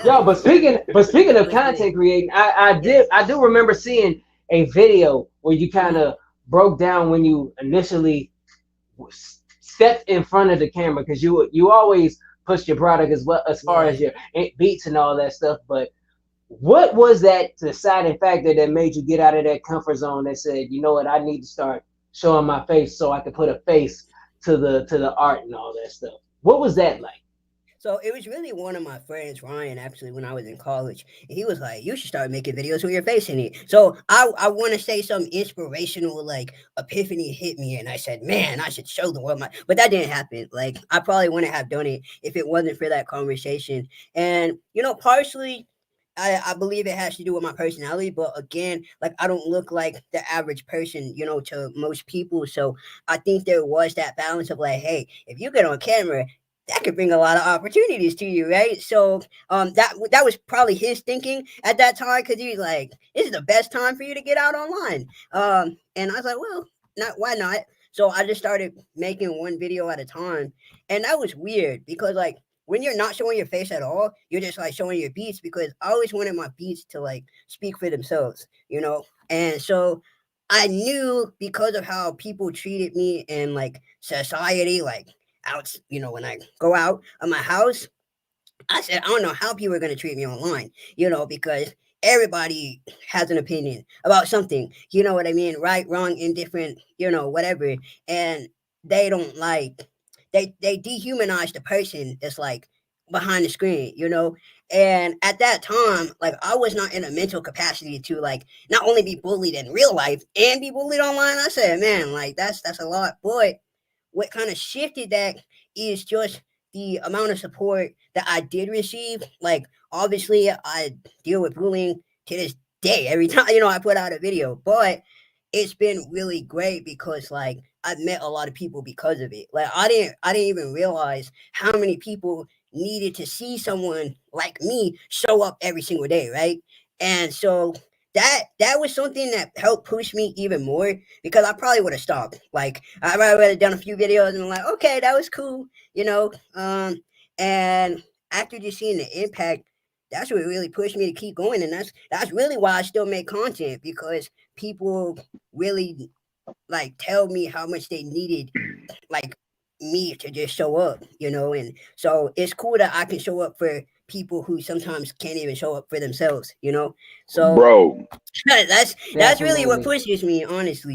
Yo, but speaking of content creating, I do remember seeing a video where you kind of broke down when you initially stepped in front of the camera because you always push your product as well as far Yeah. as your beats and all that stuff. But what was that deciding factor that made you get out of that comfort zone that said, you know what, I need to start showing my face so I can put a face to the art and all that stuff? What was that like? So it was really one of my friends, Ryan, actually, when I was in college. And he was like, "You should start making videos with your face in it." So I want to say some inspirational like epiphany hit me, and I said, "Man, I should show the world my." But that didn't happen. Like I probably wouldn't have done it if it wasn't for that conversation. And partially. I believe it has to do with my personality, but again, like I don't look like the average person, to most people. So I think there was that balance of like, hey, if you get on camera, that could bring a lot of opportunities to you, right? So that was probably his thinking at that time because he was like, "This is the best time for you to get out online." And I was like, "Well, not why not?" So I just started making one video at a time, and that was weird because like when you're not showing your face at all, you're just like showing your beats because I always wanted my beats to like speak for themselves. And so I knew because of how people treated me in like society, like out, when I go out of my house, I said, I don't know how people are going to treat me online, because everybody has an opinion about something, you know what I mean? Right, wrong, indifferent, whatever. And they don't like, they dehumanize the person that's like behind the screen. And at that time, like I was not in a mental capacity to like not only be bullied in real life and be bullied online. I said, man, like that's a lot. But what kind of shifted that is just the amount of support that I did receive. Like, obviously, I deal with bullying to this day every time I put out a video, but it's been really great because like I've met a lot of people because of it. Like I didn't even realize how many people needed to see someone like me show up every single day, right? And so that was something that helped push me even more because I probably would have stopped. Like I probably would have done a few videos and I'm like, okay, that was cool, you know. And after just seeing the impact, that's what really pushed me to keep going, and that's really why I still make content because people really like tell me how much they needed like me to just show up. And so it's cool that I can show up for people who sometimes can't even show up for themselves. So Bro, that's really what Definitely. pushes me, honestly.